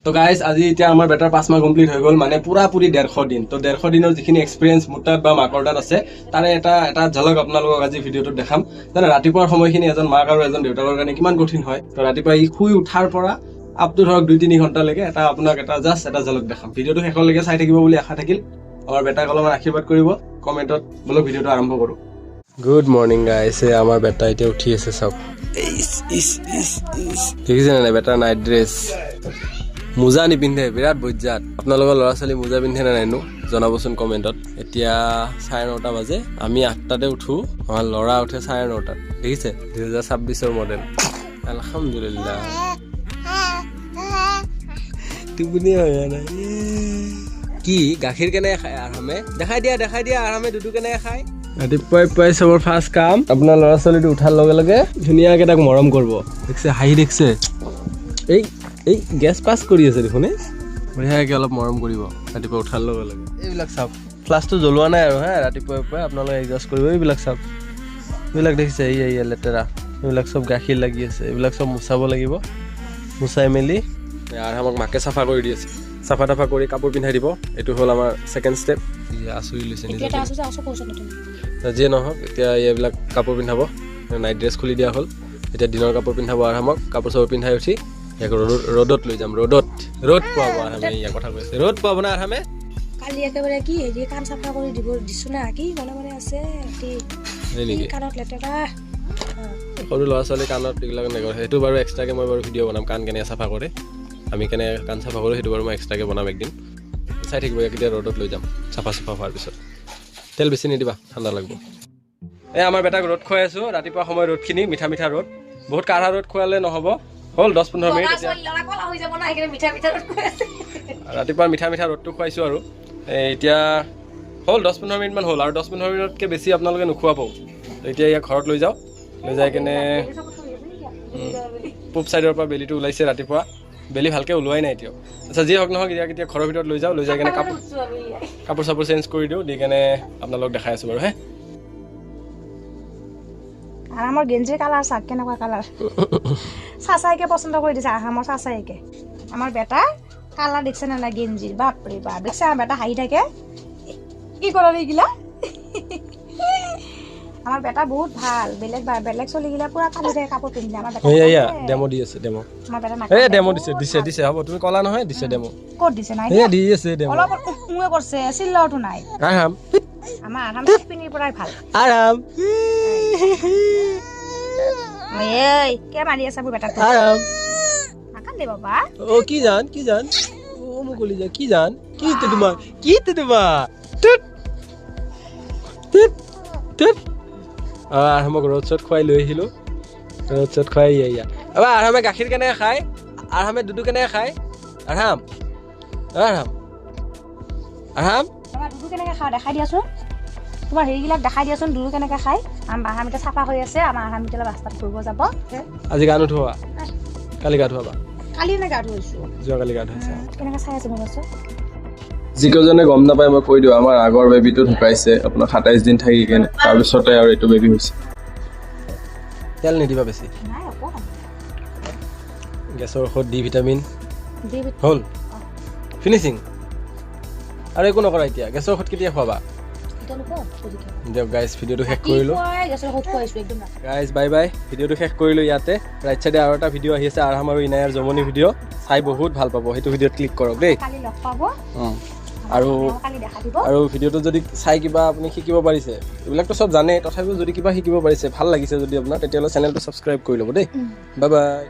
তো গাইজ আজি এতিয়া আমাৰ বেটাৰ 5 মাহ কমপ্লিট হৈ গ'ল মানে পুৰাপুৰি 150 দিন তো 150 দিনৰ যিখিনি এক্সপিৰিয়েঞ্চ মোৰ তাত বা মাকৰ তাত আছে তাৰে এটা ঝলক আপোনালোকক আজি ভিডিঅ'টোত দেখাম জানে ৰাতিপুৱাৰ সময়খিনি এজন মাক আৰু এজন দেউতাকৰ কাৰণে কিমান কঠিন হয় তো ৰাতিপুৱা ই শুই উঠাৰ পৰা আপ টু ধৰক 2-3 ঘণ্টালৈকে আপোনাক জাষ্ট এটা ঝলক দেখাম ভিডিঅ'টো শেষলৈকে চাই থাকিব বুলি আশা থাকিল আমাৰ বেটাক অলপমান আশীৰ্বাদ কৰিব কমেণ্টত বলক ভিডিঅ'টো আৰম্ভ কৰোঁ গুড মৰ্নিং গাইজ আমাৰ বেটা এতিয়া উঠি আছে চব দেখিছে নাই বেটা নাইট ড্ৰেছ মোজা নিপিন্ধে বিৰাট বজ্জাত আপোনালোকৰ ল'ৰা ছোৱালী মোজা পিন্ধে নে নাইনো জনাবচোন কমেণ্টত এতিয়া 9:30 বাজে আমি 8টাতে উঠো আমাৰ ল'ৰা উঠে 9:30 দেখিছে 2026ৰ মডেল আলহামদুলিল্লাহ টোপনি হয় না কি গাখীৰ কেনে খায় আৰামে দেখাই দিয়া আৰামে দুটু কেনে খায় ৰাতিপুৱাই চবৰ ফাৰ্ষ্ট কাম আপোনাৰ ল'ৰা ছোৱালীটো উঠাৰ লগে লগে ধুনীয়াকৈ তাক মৰম কৰিব দেখিছে হাঁহি দেখিছে এই গেছ পাছ কৰি আছে দেখোন বঢ়িয়াকৈ অলপ মৰম কৰিব ৰাতিপুৱা উঠাৰ লগে লগে এইবিলাক চাওক ফ্লাছটো জ্বলোৱা নাই আৰু ৰাতিপুৱাই আপোনালোকে এডজাষ্ট কৰিব এইবিলাক চাওক এইবিলাক দেখিছে এই লেতেৰা এইবিলাক চব গাখীৰ লাগি আছে এইবিলাক চব মুচাব লাগিব মুচাই মেলি আৰু আমাক মাকে চাফা কৰি দি আছে চাফা তাফা কৰি কাপোৰ পিন্ধাই দিব এইটো হ'ল আমাৰ ছেকেণ্ড ষ্টেপ আচুৰি লৈছে যিয়ে নহওক এতিয়া এইবিলাক কাপোৰ পিন্ধাব নাইট ড্ৰেছ খুলি দিয়া হ'ল এতিয়া দিনৰ কাপোৰ পিন্ধাব আৰামক কাপোৰ চাপোৰ পিন্ধাই উঠি ইয়াক ৰ'দত লৈ যাম ৰ'দ পোৱাব আৰামে ইয়াৰ কথা কৈছে ৰ'দ পোৱাব না আৰামে কালি একেবাৰে কি হেৰি কাণ চাফা কৰি দিব দিছো না কি মনে আছে কাণত লেতেৰা সৰু ল'ৰা ছোৱালী কাণত এইবিলাক নকৰে সেইটো বাৰু এক্সট্ৰাকৈ মই বাৰু ভিডিঅ' বনাম কাণ কেনেকৈ চাফা কৰে আমি কেনে কাণ চাফা কৰোঁ সেইটো বাৰু মই এক্সট্ৰাকৈ বনাম একদিন চাই থাকিব কেতিয়া ৰ'দত লৈ যাম চাফা হোৱাৰ পিছত তেল বেছি নিদিবা ঠাণ্ডা লাগিব আমাৰ বেটাক ৰ'দ খুৱাই আছোঁ ৰাতিপুৱা সময় ৰ'দখিনি মিঠা ৰ'দ বহুত কাঢ়া ৰ'দ খুৱালে নহ'ব হ'ল 10-15 মিনিট ৰাতিপুৱা মিঠা ৰ'দটো খুৱাইছোঁ আৰু এতিয়া হ'ল 10-15 মিনিটমান হ'ল আৰু 10-15 মিনিটতকৈ বেছি আপোনালোকে নোখোৱাব এতিয়া ইয়াক ঘৰত লৈ যাওঁ লৈ যাই কেনে পূব ছাইডৰ পৰা বেলিটো ওলাইছে ৰাতিপুৱা বেলি ভালকৈ ওলোৱাই নাই এতিয়াও আচ্ছা যি হওক নহওক এতিয়া ঘৰৰ ভিতৰত লৈ যাওঁ লৈ যাই কেনে কাপোৰ চাপোৰ চেঞ্জ কৰি দিওঁ দি কেনে আপোনালোকক দেখাই আছোঁ বাৰু আৰামৰ গেঞ্জিৰ কালাৰ চাওক কেনেকুৱা কালাৰ চাচাইকে পচন্দ কৰি দিছে আৰামৰ চাচাইকে আমাৰ বেটা কালাৰ দেখিছে নে নাই গেঞ্জিৰ বাপৰে বাপ দেখিছে আমাৰ বেটা হাঁহি থাকে কি কৰা এইগিলা আমাৰ বেটা বহুত ভাল বেলেগ চলিগিলা পুৰা কালি থাকে কাপোৰ পিন্ধে আমাৰ বেটা ডেমো দি আছে ডেমো আমাৰ বেটা ডেমো দিছে হ'ব তুমি কলা নহয় দিছে ডেমো ক'ত দিছে নাই দি আছে ডেমো অলপ উয়ে কৰছে চিল্লাওটো নাই আৰাম আমাৰ আৰাম পিনিৰ পৰাই ভাল আৰাম এই কে মাৰি আছে মোৰ বেটাক আৰাম নাকান দে বাবা ও কি জান ও মুকলি যা কি জান কি তোমাৰ টুট আৰামক ৰ'দ চ'দ খুৱাই লৈ আহিলোঁ ৰ'দ চ'দ খুৱাই এবাৰ আৰামে গাখীৰ কেনেকৈ খায় আৰামে দুধু কেনেকৈ খায় আৰাম দুধু কেনেকৈ খাওঁ দেখাই দিয়াচোন তোমাৰ হেৰিবিলাক দেখাই দিয়াচোন দুধু কেনেকৈ খায় আমাৰ আহামিতে চাফা হৈ আছে আমাৰ আহামিতে ৰাস্তাত ফুৰিব যাব আজি গা নুধুৱা কালি গা ধুৱাবা কালি নে গা ধুৱাইছোঁ যোৱাকালি গা ধুৱাইছা কেনেকৈ চাই আছে মোৰ যিকেইজনে গম নাপায় মই কৈ দিওঁ আমাৰ আগৰ বেবীটো ঢুকাইছে আপোনাৰ 27 দিন থাকি কেনে তাৰপিছতে আৰু এইটো বেবী হৈছে তেল নিদিবা বেছি গেছৰ ঔষধ ডি ভিটামিন হ'ল ফিনিচিং আৰু একো নকৰা এতিয়া গেছৰ ঔষধ কেতিয়া খোৱাবা দিয়ক গাইজ ভিডিঅ'টো শেষ কৰিলোঁ গাইজ বাই ভিডিঅ'টো শেষ কৰিলোঁ ইয়াতে ৰাইট চাইডে আৰু এটা ভিডিঅ' আহি আছে আৰাম আৰু ইনায়াৰ জমনি ভিডিঅ' চাই বহুত ভাল পাব সেইটো ভিডিঅ'ত ক্লিক কৰক দেই আৰু ভিডিঅ'টো যদি চাই কিবা আপুনি শিকিব পাৰিছে এইবিলাকতো চব জানে তথাপিও যদি কিবা শিকিব পাৰিছে ভাল লাগিছে যদি আপোনাৰ তেতিয়াহ'লে চেনেলটো ছাবস্ক্ৰাইব কৰি ল'ব দেই বাই